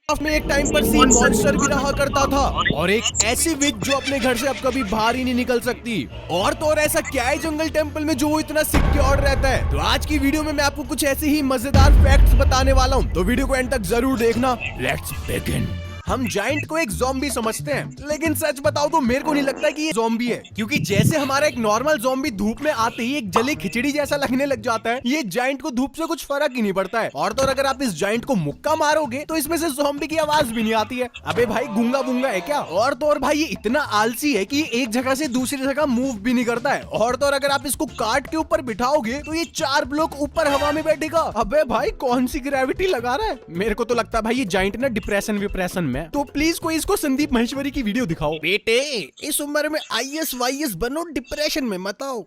में एक टाइम पर सी मॉन्स्टर भी रहा करता था और एक ऐसी विच जो अपने घर से अब कभी बाहर ही नहीं निकल सकती। और तो और ऐसा क्या है जंगल टेम्पल में जो वो इतना सिक्योर रहता है। तो आज की वीडियो में मैं आपको कुछ ऐसे ही मजेदार फैक्ट्स बताने वाला हूँ, तो वीडियो को एंड तक जरूर देखना। Let's begin. हम जायंट को एक ज़ॉम्बी समझते हैं, लेकिन सच बताओ तो मेरे को नहीं लगता कि ये ज़ॉम्बी है, क्योंकि जैसे हमारा एक नॉर्मल ज़ॉम्बी धूप में आते ही एक जली खिचड़ी जैसा लगने लग जाता है, ये जायंट को धूप से कुछ फर्क ही नहीं पड़ता है। और तो और अगर आप इस जायंट को मुक्का मारोगे तो इसमें से ज़ॉम्बी की आवाज भी नहीं आती है। अबे भाई गूंगा गूंगा है क्या? और तो और भाई ये इतना आलसी है कि एक जगह से दूसरी जगह मूव भी नहीं करता है। और तो और अगर आप इसको काट के ऊपर बिठाओगे तो ये 4 ब्लॉक ऊपर हवा में बैठेगा। अबे भाई कौन सी ग्रेविटी लगा रहा है? मेरे को तो लगता है भाई ये जायंट ना डिप्रेशन विप्रेशन में। तो प्लीज कोई इसको संदीप महेश्वरी की वीडियो दिखाओ। बेटे इस उम्र में आईएएस वाईएएस बनो, डिप्रेशन में मत आओ।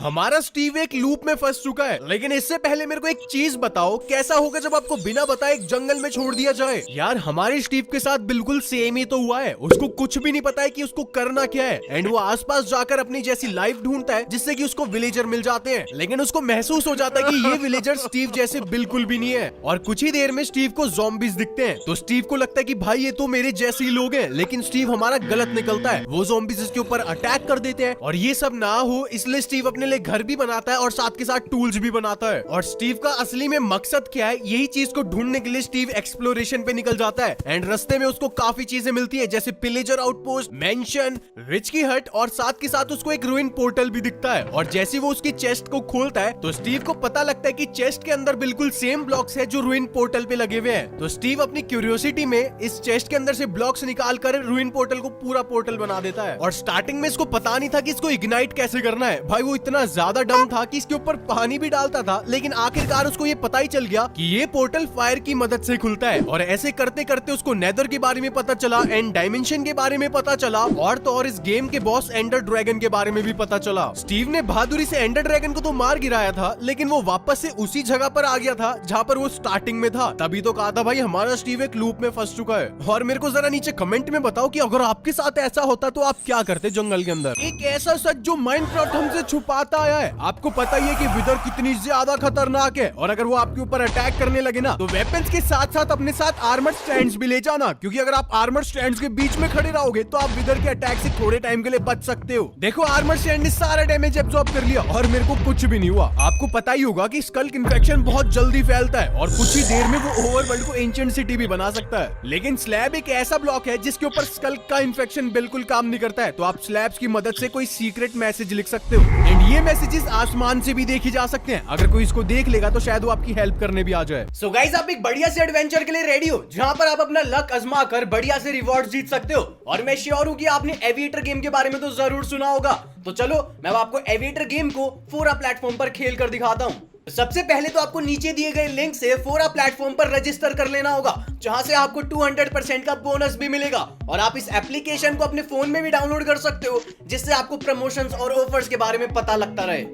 हमारा स्टीव एक लूप में फंस चुका है, लेकिन इससे पहले मेरे को एक चीज बताओ, कैसा होगा जब आपको बिना बताए एक जंगल में छोड़ दिया जाए? यार हमारे स्टीव के साथ बिल्कुल सेम ही तो हुआ है। उसको कुछ भी नहीं पता है कि उसको करना क्या है, एंड वो आसपास जाकर अपनी जैसी लाइफ ढूंढता है जिससे कि उसको विलेजर मिल जाते हैं। लेकिन उसको महसूस हो जाता है कि ये विलेजर स्टीव जैसे बिल्कुल भी नहीं है, और कुछ ही देर में स्टीव को ज़ॉम्बीज दिखते हैं। तो स्टीव को लगता है कि भाई ये तो मेरे जैसे ही लोग हैं, लेकिन स्टीव हमारा गलत निकलता है। वो ज़ॉम्बीज इसके ऊपर अटैक कर देते हैं, और ये सब ना हो इसलिए स्टीव अपने लिए घर भी बनाता है और साथ के साथ टूल्स भी बनाता है। और स्टीव का असली में मकसद क्या है, यही चीज को ढूंढने के लिए स्टीव एक्सप्लोरेशन पे निकल जाता है। एंड रास्ते में उसको काफी चीजें मिलती है, जैसे पिलेजर आउटपोस्ट, मेंशन, रिच की हट, और साथ के साथ उसको एक रूइन पोर्टल भी दिखता है। और जैसे वो उसकी चेस्ट को खोलता है तो स्टीव को पता लगता है कि चेस्ट के अंदर बिल्कुल सेम ब्लॉक्स है जो रूइन पोर्टल पे लगे हुए हैं। तो स्टीव अपनी क्यूरियोसिटी में इस चेस्ट के अंदर से ब्लॉक्स निकाल कर रूइन पोर्टल को पूरा पोर्टल बना देता है। और स्टार्टिंग में इसको पता नहीं था कि इसको इग्नाइट कैसे करना है। भाई वो इतना ज्यादा डम था कि इसके ऊपर पानी भी डालता था, लेकिन आखिरकार उसको ये पता ही चल गया कि ये पोर्टल फायर की मदद से खुलता है। और ऐसे करते करते उसको नेदर के बारे में पता चला, एंड डायमेंशन के बारे में पता चला, और तो और इस गेम के बॉस एंडर ड्रैगन के बारे में भी पता चला। स्टीव ने बहादुरी से एंडर ड्रैगन को तो मार गिराया था, लेकिन वो वापस से उसी जगह पर आ गया था जहाँ पर वो स्टार्टिंग में था। तभी तो कहा था भाई हमारा स्टीव एक लूप में फंस चुका है। और मेरे को जरा नीचे कमेंट में बताओ कि अगर आपके साथ ऐसा होता तो आप क्या करते जंगल के अंदर? एक ऐसा सच जो माइनक्राफ्ट हमसे छुपाता आया है। आपको पता ही है कि विदर कितनी ज्यादा खतरनाक है, और अगर वो आपके ऊपर अटैक करने लगे ना तो वेपन्स के साथ साथ अपने साथ आर्मर स्टैंड्स भी ले जाना, क्योंकि अगर आप आर्मर स्टैंड्स के बीच में खड़े रहोगे तो आप विदर के अटैक से थोड़े टाइम के लिए बच सकते हो। देखो आर्मर स्टैंड ने सारा डैमेज एब्जॉर्ब कर लिया और मेरे को कुछ भी नहीं हुआ। आपको पता ही होगा कि स्कल्क इन्फेक्शन बहुत जल्दी फैलता है और कुछ ही देर में वो ओवरवर्ल्ड को एंशिएंट सिटी भी बना सकता है। लेकिन स्लैब एक ऐसा ब्लॉक है जिसके ऊपर स्कल्क का इन्फेक्शन बिल्कुल काम नहीं करता है। तो आप स्लैब्स की मदद से कोई सीक्रेट मैसेज लिख सकते हो, एंड ये मैसेजेस आसमान से भी देखे जा सकते हैं। अगर कोई इसको देख लेगा तो शायद वो आपकी हेल्प करने भी आ जाए। सो गाइस आप एक बढ़िया से एडवेंचर के लिए रेडी हो, जहां पर आप अपना लक आजमा कर बढ़िया से रिवॉर्ड जीत सकते हो। और मैं श्योर हूं कि आपने एविएटर गेम के बारे में तो जरूर सुना होगा। तो चलो मैं आपको एविएटर गेम को फोरा प्लेटफॉर्म पर खेल कर दिखाता हूं। सबसे पहले तो आपको नीचे दिए गए लिंक से फोरा प्लेटफॉर्म पर रजिस्टर कर लेना होगा, जहां से आपको 200% का बोनस भी मिलेगा। और आप इस एप्लीकेशन को अपने फोन में भी डाउनलोड कर सकते हो, जिससे आपको प्रमोशंस और ऑफर्स के बारे में पता लगता रहे।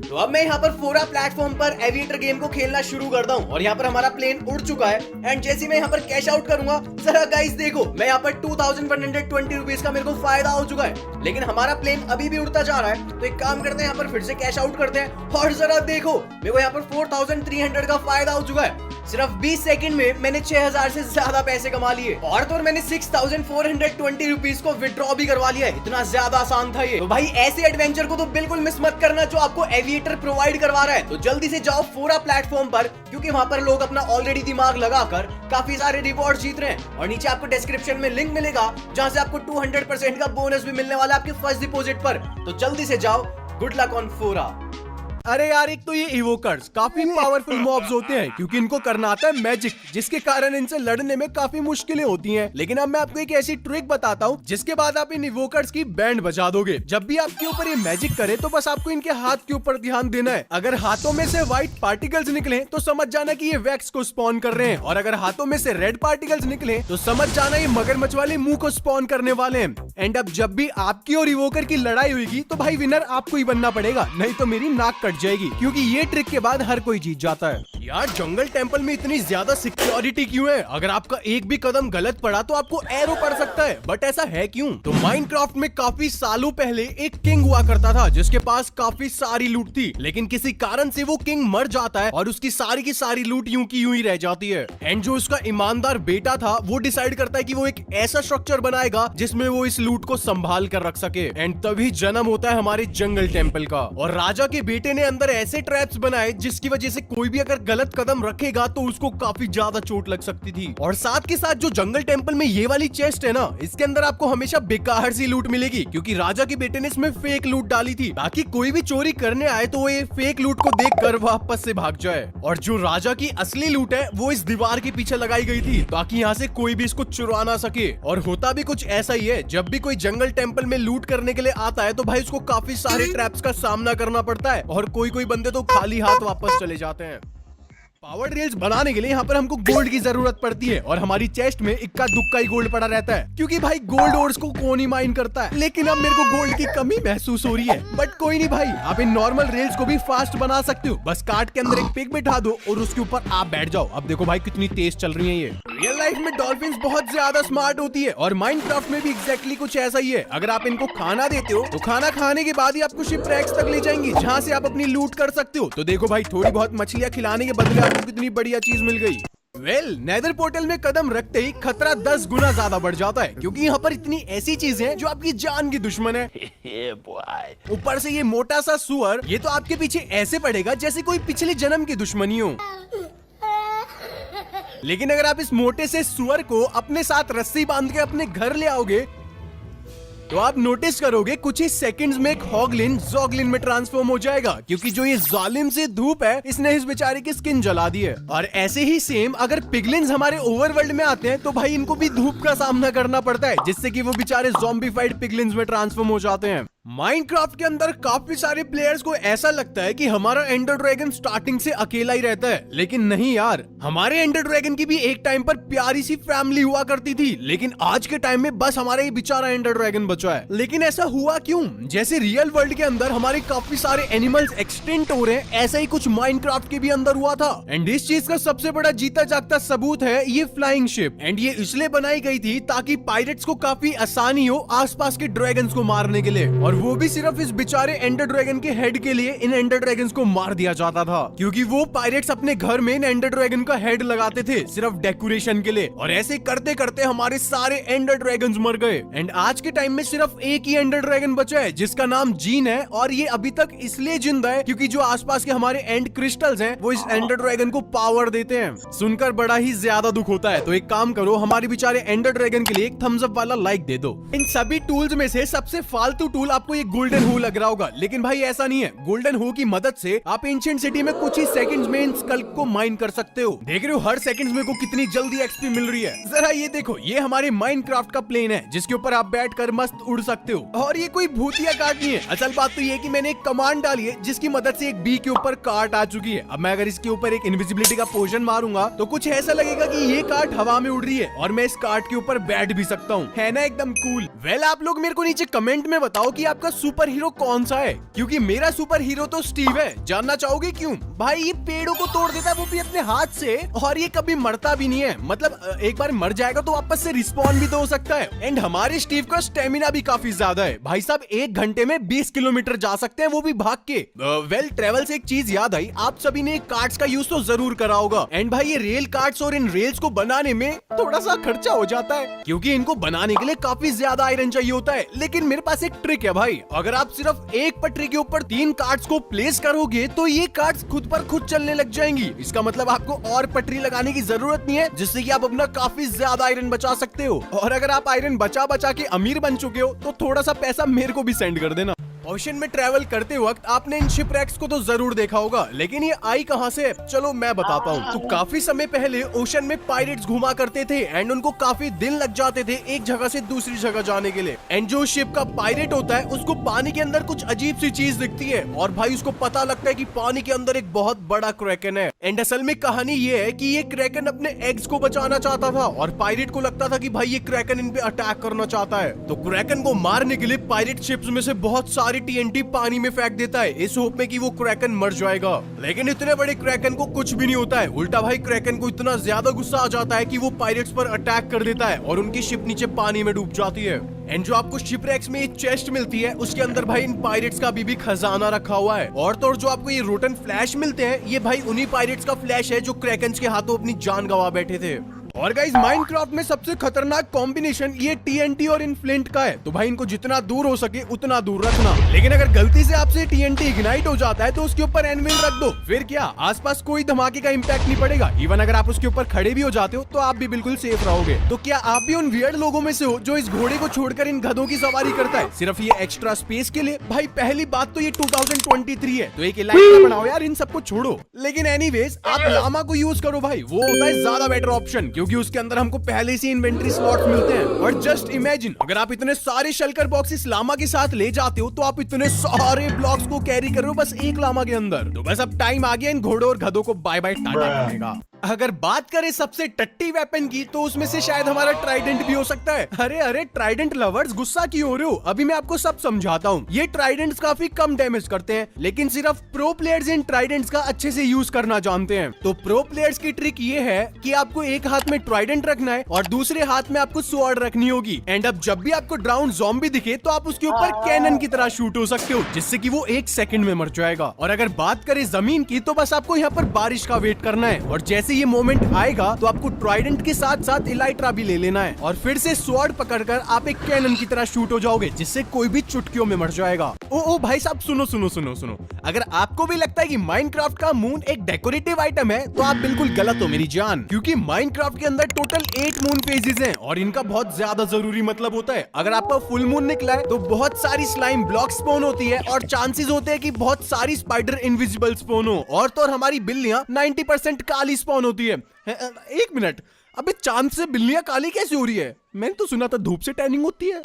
तो अब मैं यहाँ पर फोरा प्लेटफॉर्म पर एविएटर गेम को खेलना शुरू करता हूँ, और यहाँ पर हमारा प्लेन उड़ चुका है। एंड जैसे मैं यहाँ पर कैश आउट करूंगा, जरा गाइस देखो मैं यहाँ पर 2120 रुपीज का मेरे को फायदा हो चुका है। लेकिन हमारा प्लेन अभी भी उड़ता जा रहा है, तो एक काम करते हैं यहाँ पर फिर से कैश आउट करते हैं, और जरा देखो मेरे को यहाँ पर 4300 का फायदा हो चुका है। सिर्फ 20 सेकंड में मैंने 6000 से ज्यादा पैसे कमा लिए, और तो मैंने 6420 रुपीज को विड्रॉ भी करवा लिया है। इतना ज्यादा आसान था ये। तो भाई ऐसे एडवेंचर को तो बिल्कुल मिस मत करना जो आपको एविएटर प्रोवाइड करवा रहा है। तो जल्दी से जाओ फोरा प्लेटफॉर्म पर, क्योंकि वहां पर लोग अपना ऑलरेडी दिमाग लगाकर काफी सारे रिवॉर्ड जीत रहे हैं। और नीचे आपको डिस्क्रिप्शन में लिंक मिलेगा, जहां से आपको 200% का बोनस भी मिलने वाला है आपके फर्स्ट डिपॉजिट पर। तो जल्दी से जाओ, गुड लक ऑन फोरा। अरे यार एक तो ये इवोकर्स काफी पावरफुल मॉब्स होते हैं, क्योंकि इनको करना आता है मैजिक, जिसके कारण इनसे लड़ने में काफी मुश्किलें होती हैं। लेकिन अब मैं आपको एक ऐसी ट्रिक बताता हूँ जिसके बाद आप इन इवोकर्स की बैंड बजा दोगे। जब भी आपके ऊपर ये मैजिक करे तो बस आपको इनके हाथ के ऊपर ध्यान देना है। अगर हाथों में से व्हाइट पार्टिकल्स निकले तो समझ जाना कि ये वैक्स को स्पॉन कर रहे हैं, और अगर हाथों में से रेड पार्टिकल्स निकले तो समझ जाना ये मगरमच्छ वाले मुंह को स्पॉन करने वाले हैं। एंड अब जब भी आपकी और इवोकर की लड़ाई होगी तो भाई विनर आपको ही बनना पड़ेगा, नहीं तो मेरी नाक कट लग जाएगी, क्योंकि ये ट्रिक के बाद हर कोई जीत जाता है। यार जंगल टेम्पल में इतनी ज्यादा सिक्योरिटी क्यों है? अगर आपका एक भी कदम गलत पड़ा तो आपको एरो पड़ सकता है, बट ऐसा है क्यों? तो माइनक्राफ्ट में काफी सालों पहले एक किंग हुआ करता था जिसके पास काफी सारी लूट थी, लेकिन किसी कारण से वो किंग मर जाता है और उसकी सारी की सारी लूट यूं की यूं ही रह जाती है। एंड जो उसका ईमानदार बेटा था वो डिसाइड करता है कि वो एक ऐसा स्ट्रक्चर बनाएगा जिसमें वो इस लूट को संभाल कर रख सके। एंड तभी जन्म होता है हमारे जंगल टेम्पल का। और राजा के बेटे ने अंदर ऐसे ट्रैप्स बनाए जिसकी वजह से कोई भी अगर गलत कदम रखेगा तो उसको काफी ज्यादा चोट लग सकती थी। और साथ के साथ जो जंगल टेम्पल में ये वाली चेस्ट है ना, इसके अंदर आपको हमेशा बेकार सी लूट मिलेगी, क्योंकि राजा के बेटे ने इसमें फेक लूट डाली थी ताकि कोई भी चोरी करने आए तो वो ये फेक लूट को देखकर वापस से भाग जाए। और जो राजा की असली लूट है वो इस दीवार के पीछे लगाई गई थी ताकि यहाँ से कोई भी इसको चुरा ना सके। और होता भी कुछ ऐसा ही है, जब भी कोई जंगल टेम्पल में लूट करने के लिए आता है तो भाई उसको काफी सारे ट्रैप्स का सामना करना पड़ता है और कोई बंदे तो खाली हाथ वापस चले जाते हैं। पावर रेल्स बनाने के लिए यहाँ पर हमको गोल्ड की जरूरत पड़ती है और हमारी चेस्ट में इक्का दुक्का ही गोल्ड पड़ा रहता है, क्योंकि भाई गोल्ड ओर्स को कौन ही माइन करता है। लेकिन अब मेरे को गोल्ड की कमी महसूस हो रही है, बट कोई नहीं भाई, आप इन नॉर्मल रेल्स को भी फास्ट बना सकते हो। बस कार्ट के अंदर एक पिग बिठा दो और उसके ऊपर आप बैठ जाओ। अब देखो भाई कितनी तेज चल रही है ये। रियल लाइफ में डॉल्फिन्स बहुत ज्यादा स्मार्ट होती है और माइनक्राफ्ट में भी एग्जैक्टली कुछ ऐसा ही है। अगर आप इनको खाना देते हो तो खाना खाने के बाद ही आपको शिपरैक्स तक ले जाएंगी जहाँ से आप अपनी लूट कर सकते हो। तो देखो भाई, थोड़ी बहुत मछलियाँ खिलाने के बदले आपको कितनी बढ़िया चीज मिल गई। नेदर पोर्टल में कदम रखते ही खतरा 10 गुना ज्यादा बढ़ जाता है, क्योंकि यहाँ पर इतनी ऐसी चीजें हैं जो आपकी जान की दुश्मन है। ऊपर से ये मोटा सा सुअर, ये तो आपके पीछे ऐसे पड़ेगा जैसे कोई पिछले जन्म की दुश्मनी हो। लेकिन अगर आप इस मोटे से सुअर को अपने साथ रस्सी बांध के अपने घर ले आओगे तो आप नोटिस करोगे कुछ ही सेकंड्स में एक हॉगलिन ज़ॉगलिन में ट्रांसफॉर्म हो जाएगा, क्योंकि जो ये जालिम से धूप है इसने इस बेचारे की स्किन जला दी है। और ऐसे ही सेम अगर पिगलिन्स हमारे ओवरवर्ल्ड में आते हैं तो भाई इनको भी धूप का सामना करना पड़ता है, जिससे कि वो बेचारे ज़ॉम्बीफाइड पिगलिन्स में ट्रांसफॉर्म हो जाते हैं। माइनक्राफ्ट के अंदर काफी सारे प्लेयर्स को ऐसा लगता है कि हमारा एंडर ड्रैगन स्टार्टिंग से अकेला ही रहता है, लेकिन नहीं यार, हमारे एंडर ड्रैगन की भी एक टाइम पर प्यारी सी फैमिली हुआ करती थी, लेकिन आज के टाइम में बस हमारा ये बेचारा एंडर ड्रैगन बचा है। लेकिन ऐसा हुआ क्यों? जैसे रियल वर्ल्ड के अंदर हमारे काफी सारे एनिमल्स एक्सटिंक्ट हो रहे हैं, ऐसा ही कुछ माइनक्राफ्ट के भी अंदर हुआ था। एंड इस चीज का सबसे बड़ा जीता जागता सबूत है ये फ्लाइंग शिप। एंड ये इसलिए बनाई गई थी ताकि पायरेट्स को काफी आसानी हो आसपास के ड्रैगन्स को मारने के लिए, और वो भी सिर्फ इस बेचारे एंडर ड्रैगन के हेड के लिए इन एंडर ड्रैगन्स को मार दिया जाता था, क्योंकि वो पायरेट्स अपने घर में इन एंडर ड्रैगन का हेड लगाते थे सिर्फ डेकोरेशन के लिए। और ऐसे करते करते हमारे सारे एंडर ड्रैगन्स मर गए। एंड आज के टाइम में सिर्फ एक ही एंडर ड्रैगन बचा है जिसका नाम जीन है, और ये अभी तक इसलिए जिंदा है क्योंकि जो आसपास के हमारे एंड क्रिस्टल्स हैं वो इस एंडर ड्रैगन को पावर देते हैं। सुनकर बड़ा ही ज्यादा दुख होता है, तो एक काम करो, हमारे बेचारे एंडर ड्रैगन के लिए एक थम्स अप वाला लाइक दे दो। इन सभी टूल्स में से सबसे फालतू टूल आपको ये गोल्डन हो लग रहा होगा, लेकिन भाई ऐसा नहीं है। गोल्डन हो की मदद से आप एंशिएंट सिटी में कुछ ही सेकंड्स में इन स्कल्प को माइन कर सकते हो। देख रहे हो हर सेकंड्स में को कितनी जल्दी एक्सपी मिल रही है। जरा ये देखो, ये हमारे माइनक्राफ्ट का प्लेन है जिसके ऊपर आप बैठकर मस्त उड़ सकते हो। और ये कोई भूतिया कार्ट नहीं है, असल बात तो ये कि मैंने एक कमांड डाली है जिसकी मदद से एक बी के ऊपर कार्ट आ चुकी है। अब मैं अगर इसके ऊपर एक इनविजिबिलिटी का पोशन मारूंगा तो कुछ ऐसा लगेगा कि ये कार्ट हवा में उड़ रही है और मैं इस कार्ट के ऊपर बैठ भी सकता हूँ। है ना एकदम कूल। वेल आप लोग मेरे को नीचे कमेंट में बताओ कि आपका सुपर हीरो कौन सा है, क्योंकि मेरा सुपर हीरो तो स्टीव है। जानना चाहोगे क्यों? भाई ये पेड़ों को तोड़ देता है, वो भी अपने हाथ से, और ये कभी मरता भी नहीं है। मतलब एक बार मर जाएगा तो वापस से रिस्पॉन भी तो हो सकता है। एंड हमारे स्टीव का स्टेमिना भी काफी ज्यादा है। भाई साहब 1 घंटे में 20 किलोमीटर जा सकते हैं, वो भी भाग के। वेल ट्रेवल से एक चीज याद आई, आप सभी ने कार्ट्स का यूज तो जरूर करा होगा। एंड भाई ये रेल कार्ट्स और इन रेल्स को बनाने में थोड़ा सा खर्चा हो जाता है, क्योंकि इनको बनाने के लिए काफी ज्यादा आयरन चाहिए होता है। लेकिन मेरे पास एक ट्रिक है भाई, अगर आप सिर्फ एक पटरी के ऊपर 3 कार्ड्स को प्लेस करोगे तो ये कार्ड्स खुद पर खुद चलने लग जाएंगी। इसका मतलब आपको और पटरी लगाने की जरूरत नहीं है, जिससे कि आप अपना काफी ज्यादा आयरन बचा सकते हो। और अगर आप आयरन बचा बचा के अमीर बन चुके हो तो थोड़ा सा पैसा मेरे को भी सेंड कर देना। ओशन में ट्रैवल करते वक्त आपने इन शिपरैक्स को तो जरूर देखा होगा, लेकिन ये आई कहां से है? चलो मैं बताता हूँ। तो काफी समय पहले ओशन में पायरेट्स घुमा करते थे एंड उनको काफी दिन लग जाते थे एक जगह से दूसरी जगह जाने के लिए। एंड जो शिप का पायरेट होता है उसको पानी के अंदर कुछ अजीब सी चीज दिखती है और भाई उसको पता लगता है कि पानी के अंदर एक बहुत बड़ा क्रैकन है। एंड असल में कहानी ये है कि ये क्रैकन अपने एग्स को बचाना चाहता था और पायरेट को लगता था कि भाई ये क्रैकन इन पे अटैक करना चाहता है। तो क्रैकन को मारने के लिए पायरेट शिप्स में से बहुत सारी सारी TNT पानी में फेंक देता है इस होप में कि वो क्रैकन मर जाएगा। लेकिन इतने बड़े क्रैकन को कुछ भी नहीं होता है। उल्टा भाई क्रैकन को इतना ज्यादा गुस्सा आ जाता है कि वो पायरेट्स पर अटैक कर देता है और उनकी शिप नीचे पानी में डूब जाती है। एंड जो आपको शिपरेक्स में एक चेस्ट मिलती है उसके अंदर भाई इन पायरेट्स का अभी भी खजाना रखा हुआ है। और तो और जो आपको ये रोटन फ्लैश मिलते हैं ये भाई उन्हीं पायरेट्स का फ्लैश है जो क्रैकन्स के हाथों अपनी जान गंवा बैठे थे। और गाइस माइनक्राफ्ट में सबसे खतरनाक कॉम्बिनेशन ये TNT और इनफ्लिंट का है, तो भाई इनको जितना दूर हो सके उतना दूर रखना। लेकिन अगर गलती से आपसे TNT इग्नाइट हो जाता है तो उसके ऊपर एनविल रख दो, फिर क्या आसपास कोई धमाके का इम्पैक्ट नहीं पड़ेगा। इवन अगर आप उसके ऊपर खड़े भी हो जाते हो तो आप भी बिल्कुल सेफ रहोगे। तो क्या आप भी उन वियर्ड लोगों में से हो जो इस घोड़े को छोड़कर इन गधों की सवारी करता है सिर्फ ये एक्स्ट्रा स्पेस के लिए? भाई पहली बात तो ये 2023 है तो एक इलाइट्रा बनाओ यार, इन सबको छोड़ो। लेकिन एनीवेज आप लामा को यूज करो भाई, वो होता है ज्यादा बेटर ऑप्शन क्योंकि उसके अंदर हमको पहले से इन्वेंटरी स्लॉट्स मिलते हैं। और जस्ट इमेजिन अगर आप इतने सारे शल्कर बॉक्सेस लामा के साथ ले जाते हो तो आप इतने सारे ब्लॉक्स को कैरी कर रहे हो बस एक लामा के अंदर। तो बस अब टाइम आ गया इन घोड़ों और गधों को बाय बाय टाटा करने का। अगर बात करें सबसे टट्टी वेपन की तो उसमें से शायद हमारा ट्राइडेंट भी हो सकता है। अरे अरे ट्राइडेंट लवर्स गुस्सा क्यों हो रहे हो, अभी मैं आपको सब समझाता हूँ। ये ट्राइडेंट्स काफी कम डैमेज करते हैं लेकिन सिर्फ प्रो प्लेयर्स इन ट्राइडेंट्स का अच्छे से यूज करना जानते हैं। तो प्रो प्लेयर्स की ट्रिक ये है कि आपको एक हाथ में ट्राइडेंट रखना है और दूसरे हाथ में आपको स्वॉर्ड रखनी होगी। एंड अब जब भी आपको ड्राउन ज़ॉम्बी दिखे तो आप उसके ऊपर कैनन की तरह शूट हो सकते हो जिससे कि वो 1 सेकंड में मर जाएगा। और अगर बात करें जमीन की तो बस आपको यहाँ पर बारिश का वेट करना है और जैसे ये मोमेंट आएगा तो आपको ट्राइडेंट के साथ साथ इलाइट्रा भी ले लेना है और फिर से स्वॉर्ड पकड़कर आप एक कैनन की तरह शूट हो जाओगे जिससे कोई भी चुटकियों में मर जाएगा। ओ भाई साहब सुनो सुनो सुनो सुनो, अगर आपको भी लगता है कि माइनक्राफ्ट का मून एक डेकोरेटिव आइटम है तो आप बिल्कुल गलत हो मेरी जान, क्योंकि माइनक्राफ्ट के अंदर टोटल 8 मून फेजेस हैं और इनका बहुत ज्यादा जरूरी मतलब होता है। अगर आपका फुल मून निकला है तो बहुत सारी स्लाइम ब्लॉक स्पॉन होती है और चांसेस होते हैं कि बहुत सारी स्पाइडर इनविजिबल स्पॉन हो। और तो और हमारी बिल्लियां 90% काली स्पॉन होती है। एक मिनट, अबे चांद से बिल्लियां काली कैसे हो रही है? मैंने तो सुना था धूप से टैनिंग होती है।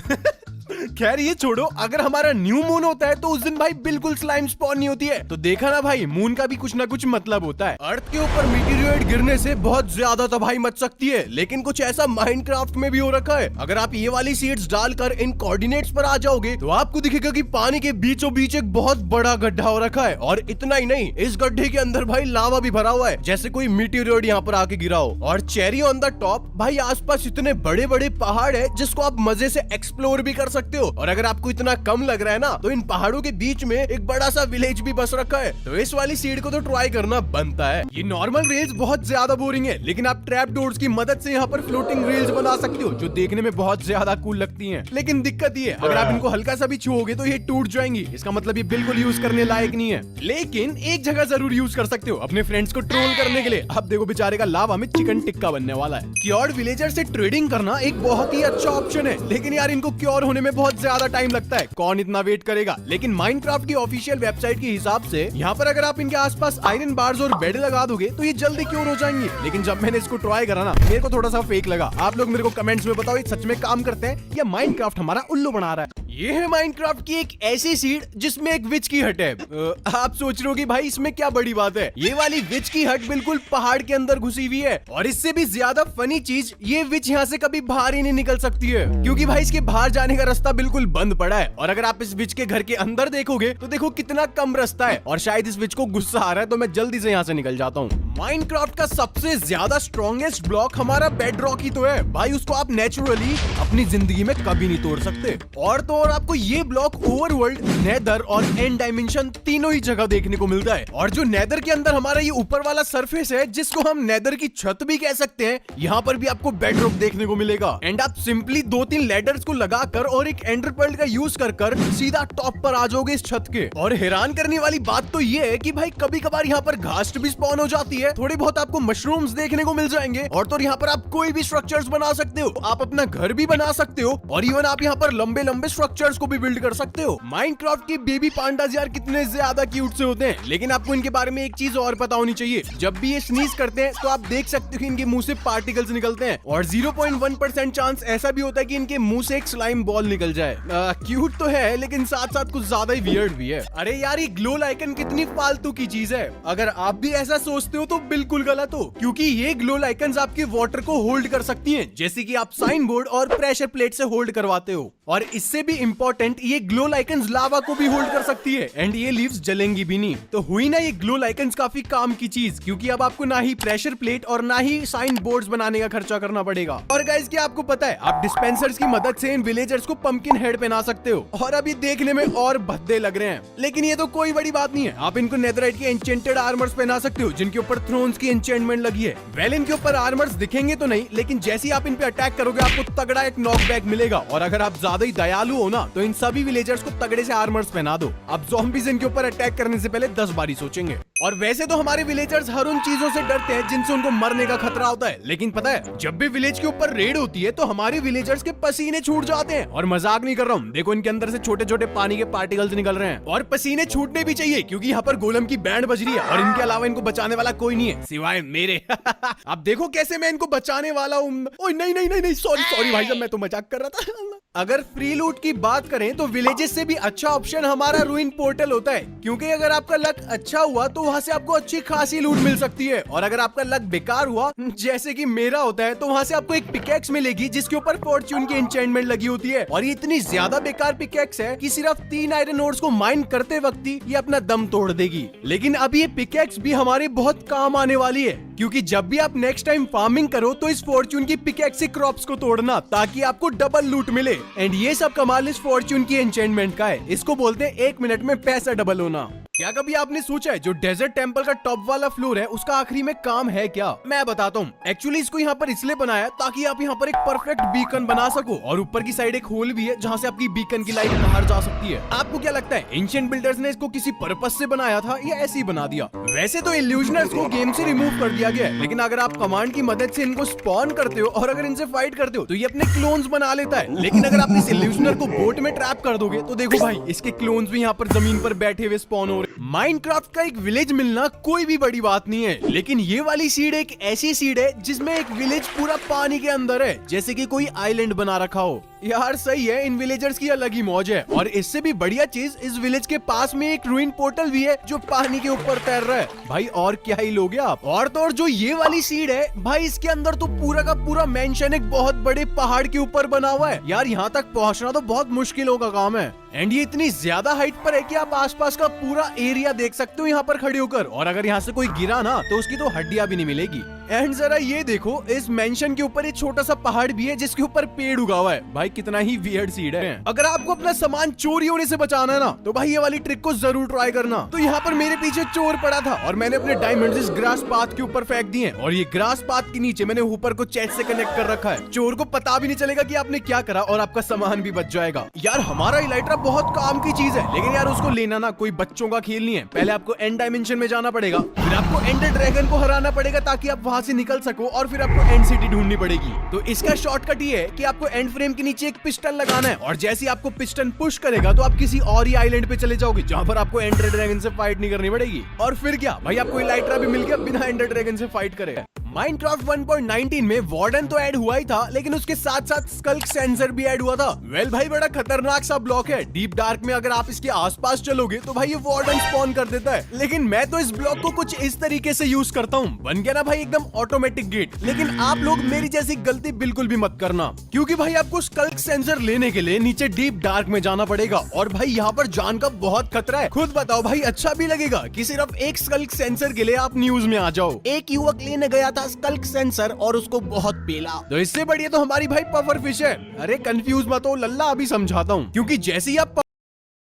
खैर ये छोड़ो, अगर हमारा न्यू मून होता है तो उस दिन भाई बिल्कुल स्लाइम स्पॉन नहीं होती है। तो देखा ना भाई, मून का भी कुछ ना कुछ मतलब होता है। अर्थ के ऊपर मीटेरियोइड गिरने से बहुत ज्यादा तबाही मच सकती है, लेकिन कुछ ऐसा माइनक्राफ्ट में भी हो रखा है। अगर आप ये वाली सीड्स डालकर इन कोऑर्डिनेट्स पर आ जाओगे तो आपको दिखेगा कि पानी के बीचों बीच एक बहुत बड़ा गड्ढा हो रखा है। और इतना ही नहीं, इस गड्ढे के अंदर भाई लावा भी भरा हुआ है, जैसे कोई मीटेरियोइड यहाँ पर आके गिरा हो। और चेरी ऑन द टॉप, भाई आसपास इतने बड़े बड़े पहाड़ है जिसको आप मजे से एक्सप्लोर भी कर सकते हो। और अगर आपको इतना कम लग रहा है ना तो इन पहाड़ों के बीच में एक बड़ा सा विलेज भी बस रखा है, तो इस वाली सीड को तो ट्राई करना बनता है। ये नॉर्मल रेल्स बहुत ज्यादा बोरिंग है, लेकिन आप ट्रैप डोर्स की मदद से यहाँ पर फ्लोटिंग रेल्स बना सकते हो जो देखने में बहुत ज्यादा कूल लगती हैं। लेकिन दिक्कत ये है, अगर आप इनको हल्का सा भी छुओगे तो ये टूट जाएंगी। इसका मतलब ये बिल्कुल यूज करने लायक नहीं है। लेकिन एक जगह जरूर यूज कर सकते हो, अपने फ्रेंड्स को ट्रोल करने के लिए। अब देखो बेचारे का लावा में चिकन टिक्का बनने वाला है। क्योर्ड विलेजर से ट्रेडिंग करना एक बहुत ही अच्छा ऑप्शन है, लेकिन यार इनको क्योर होने में बहुत ज्यादा टाइम लगता है, कौन इतना वेट करेगा। लेकिन माइनक्राफ्ट की ऑफिशियल वेबसाइट के हिसाब से यहाँ पर अगर आप इनके आसपास आयरन बार्स और बेड लगा दोगे तो ये जल्दी क्योर हो जाएंगे। लेकिन जब मैंने इसको ट्राई करा ना, मेरे को थोड़ा सा फेक लगा। आप लोग मेरे को कमेंट्स में बताओ ये सच में काम करते हैं या माइनक्राफ्ट हमारा उल्लू बना रहा है। ये है माइनक्राफ्ट की एक ऐसी सीड जिसमें एक विच की हट है। आप सोच रहे हो कि भाई इसमें क्या बड़ी बात है। ये वाली विच की हट बिल्कुल पहाड़ के अंदर घुसी हुई है, और इससे भी ज्यादा फनी चीज, ये विच यहाँ से कभी बाहर ही नहीं निकल सकती है, क्योंकि भाई इसके बाहर जाने का रास्ता बिल्कुल बंद पड़ा है। और अगर आप इस विच के घर के अंदर देखोगे तो देखो कितना कम रास्ता है, और शायद इस विच को गुस्सा आ रहा है तो मैं जल्दी से यहाँ से निकल जाता हूँ। माइनक्राफ्ट का सबसे ज्यादा स्ट्रॉन्गेस्ट ब्लॉक हमारा बेड रॉक ही तो है भाई, उसको आप नेचुरली अपनी जिंदगी में कभी नहीं तोड़ सकते। और तो और आपको ये ब्लॉक ओवरवर्ल्ड, नेदर और एंड डायमेंशन तीनों ही जगह देखने को मिलता है। और जो नेदर के अंदर हमारा ये ऊपर वाला सरफेस है जिसको हम नेदर की छत भी कह सकते हैं, यहाँ पर भी आपको बेड रॉक देखने को मिलेगा। एंड आप सिंपली 2-3 लैडर्स को लगाकर और एक एंडर पर्ल का यूज कर सीधा टॉप पर आ जाओगे इस छत के। और हैरान करने वाली बात तो ये है कि भाई कभी कभार यहाँ पर घास भी स्पॉन हो जाती है, थोड़ी बहुत आपको मशरूम्स देखने को मिल जाएंगे। और तो यहाँ पर आप कोई भी स्ट्रक्चर्स बना सकते हो, आप अपना घर भी बना सकते हो, और इवन आप यहाँ पर लंबे लंबे स्ट्रक्चर्स को भी बिल्ड कर सकते हो। माइनक्राफ्ट के बेबी पांडास यार कितने ज्यादा क्यूट से होते हैं। लेकिन आपको इनके बारे में एक चीज और पता होनी चाहिए, जब भी ये स्नीज करते हैं तो आप देख सकते हो कि इनके मुंह से पार्टिकल्स निकलते हैं, और 0.1% चांस ऐसा भी होता है कि इनके मुंह से एक स्लाइम बॉल निकल जाए। क्यूट तो है, लेकिन साथ साथ कुछ ज्यादा ही वियर्ड भी है। अरे यार ये ग्लो लाइकन कितनी फालतू की चीज है। अगर आप भी ऐसा सोचते हो तो बिल्कुल गलत हो, क्योंकि ये ग्लो लाइकन्स आपके वाटर को होल्ड कर सकती हैं, जैसे कि आप साइन बोर्ड और प्रेशर प्लेट से होल्ड करवाते हो। और इससे भी इम्पोर्टेंट, ये ग्लो लाइकन्स लावा को भी होल्ड कर सकती है एंड ये लीव्स जलेंगी भी नहीं। तो हुई ना ये ग्लो लाइकन्स काफी काम की चीज, क्योंकि अब आपको ना ही प्रेशर प्लेट और ना ही साइन बोर्ड्स बनाने का खर्चा करना पड़ेगा। और गाइस क्या आपको पता है, आप डिस्पेंसर्स की मदद से इन विलेजर्स को पंपकिन हेड पहना सकते हो और अभी देखने में और भद्दे लग रहे हैं, लेकिन ये तो कोई बड़ी बात नहीं है। आप इनको नेथरराइट के एन्चेंटेड आर्मर्स पहना सकते हो जिनके ऊपर थ्रोन्स की एन्चेंटमेंट लगी है। वेल इनके ऊपर आर्मर्स दिखेंगे तो नहीं, लेकिन जैसे ही आप इन पे अटैक करोगे आपको तगड़ा एक नॉकबैक मिलेगा। और अगर आप ज्यादा ही दयालु हो ना तो इन सभी विलेजर्स को तगड़े से आर्मर्स पहना दो। अब ज़ॉम्बीज़ इनके ऊपर अटैक करने से पहले 10 बारी सोचेंगे। और वैसे तो हमारे विलेजर्स हर उन चीजों से डरते हैं जिनसे उनको मरने का खतरा होता है, लेकिन पता है जब भी विलेज के ऊपर रेड होती है तो हमारे विलेजर्स के पसीने छूट जाते हैं। और मजाक नहीं कर रहा हूँ, देखो इनके अंदर से छोटे छोटे पानी के पार्टिकल्स निकल रहे हैं और पसीने छूटने भी चाहिए क्योंकि यहाँ पर गोलम की बैंड बज रही है और इनके अलावा इनको बचाने वाला कोई नहीं है सिवाय मेरे। अब देखो कैसे मैं इनको बचाने वाला हूँ। ओए नहीं नहीं नहीं नहीं, सॉरी भाई साहब, मैं तो मजाक कर रहा था। अगर फ्री लूट की बात करें तो विलेजेस से भी अच्छा ऑप्शन हमारा रूइन पोर्टल होता है, क्योंकि अगर आपका लक अच्छा हुआ तो वहाँ से आपको अच्छी खासी लूट मिल सकती है। और अगर आपका लक बेकार हुआ जैसे कि मेरा होता है तो वहाँ से आपको एक पिकेक्स मिलेगी जिसके ऊपर फॉर्च्यून की एन्चेंटमेंट लगी होती है। और ये इतनी ज्यादा बेकार पिकेक्स है कि सिर्फ 3 आयरन ओर्स को माइन करते वक्त ही ये अपना दम तोड़ देगी। लेकिन अब ये पिकेक्स भी हमारे बहुत काम आने वाली है, क्योंकि जब भी आप नेक्स्ट टाइम फार्मिंग करो तो इस फॉर्च्यून की पिकेक्स से क्रॉप्स को तोड़ना ताकि आपको डबल लूट मिले। एंड ये सब कमाल इस फॉर्च्यून की एन्चेंटमेंट का है। इसको बोलते हैं 1 मिनट में पैसा डबल होना। क्या कभी आपने सोचा है जो डेजर्ट टेंपल का टॉप वाला फ्लोर है उसका आखिरी में काम है क्या? मैं बताता हूँ। एक्चुअली इसको यहाँ पर इसलिए बनाया ताकि आप यहाँ पर एक परफेक्ट बीकन बना सको और ऊपर की साइड एक होल भी है जहाँ से आपकी बीकन की लाइट बाहर जा सकती है। आपको क्या लगता है एंशिएंट बिल्डर्स ने इसको किसी पर्पस से बनाया था या ऐसे ही बना दिया? वैसे तो इल्यूजनर्स को गेम से रिमूव कर दिया गया है, लेकिन अगर आप कमांड की मदद से इनको स्पॉन करते हो और अगर इनसे फाइट करते हो तो ये अपने क्लोन्स बना लेता है। लेकिन अगर आप इस इल्यूजनर को बोट में ट्रैप कर दोगे तो देखो भाई इसके क्लोन्स भी यहाँ पर जमीन पर बैठे हुए स्पॉन हो रहे। माइनक्राफ्ट का एक विलेज मिलना कोई भी बड़ी बात नहीं है, लेकिन ये वाली सीड एक ऐसी सीड है जिसमें एक विलेज पूरा पानी के अंदर है, जैसे कि कोई आइलैंड बना रखा हो। यार सही है, इन विलेजर्स की अलग ही मौज है। और इससे भी बढ़िया चीज, इस विलेज के पास में एक रूइन पोर्टल भी है जो पानी के ऊपर तैर रहा है। भाई और क्या ही लोगे आप। और तो और जो ये वाली सीड है भाई, इसके अंदर तो पूरा का पूरा मेंशन एक बहुत बड़े पहाड़ के ऊपर बना हुआ है। यार यहाँ तक पहुँचना तो बहुत मुश्किलों का काम है। एंड ये इतनी ज्यादा हाइट पर है कि आप आसपास का पूरा एरिया देख सकते हो यहाँ पर खड़े होकर। और अगर यहाँ से कोई गिरा ना तो उसकी तो हड्डियां भी नहीं मिलेगी। एंड जरा ये देखो, इस मेंशन के ऊपर एक छोटा सा पहाड़ भी है जिसके ऊपर पेड़ उगा हुआ है। भाई कितना ही वियर्ड सीड है। अगर आपको अपना सामान चोरी होने से बचाना है ना तो भाई ये वाली ट्रिक को जरूर ट्राई करना। तो यहाँ पर मेरे पीछे चोर पड़ा था और मैंने अपने डायमंड्स इस ग्रास पाथ के ऊपर फेंक दिए और ये ग्रास पाथ के नीचे मैंने ऊपर को चेस्ट से कनेक्ट कर रखा है। चोर को पता भी नहीं चलेगा कि आपने क्या करा और आपका सामान भी बच जाएगा। यार हमारा इलाइट्रा बहुत काम की चीज है, लेकिन यार उसको लेना ना कोई बच्चों का खेल नहीं है। पहले आपको एंड डायमेंशन में जाना पड़ेगा, फिर आपको एंडर ड्रैगन को हराना पड़ेगा ताकि आप वहां से निकल सको, और फिर आपको एंड सिटी ढूंढनी पड़ेगी। तो इसका शॉर्टकट ये है कि आपको एंड फ्रेम के नीचे एक पिस्टन लगाना है और जैसे आपको पिस्टन पुश करेगा तो आप किसी और ही आइलैंड पे चले जाओगे जहां पर आपको एंडर ड्रैगन से फाइट नहीं करनी पड़ेगी। और फिर क्या भाई, आपको इलाइट्रा भी मिल गया बिना एंडर ड्रैगन से फाइट करे। माइनक्राफ्ट 1.19 में वार्डन तो ऐड हुआ ही था, लेकिन उसके साथ साथ स्कल्क सेंसर भी ऐड हुआ था। वेल भाई बड़ा खतरनाक सा ब्लॉक है। डीप डार्क में अगर आप इसके आसपास चलोगे तो भाई ये वार्डन स्पॉन कर देता है। लेकिन मैं तो इस ब्लॉक को कुछ इस तरीके से यूज करता हूँ, बन गया ना भाई एकदम ऑटोमेटिक गेट। लेकिन आप लोग मेरी जैसी गलती बिल्कुल भी मत करना, क्योंकि भाई आपको स्कल्क सेंसर लेने के लिए नीचे डीप डार्क में जाना पड़ेगा और भाई यहाँ पर जान का बहुत खतरा है। खुद बताओ भाई, अच्छा भी लगेगा कि सिर्फ एक स्कल्क सेंसर के लिए आप न्यूज में आ जाओ। एक युवक लेने गया था स्कल्क सेंसर और उसको बहुत पेला। तो इससे बढ़िया तो हमारी भाई पफर फिश है। अरे कंफ्यूज मत हो लल्ला, अभी समझाता हूँ। क्योंकि जैसे ही आप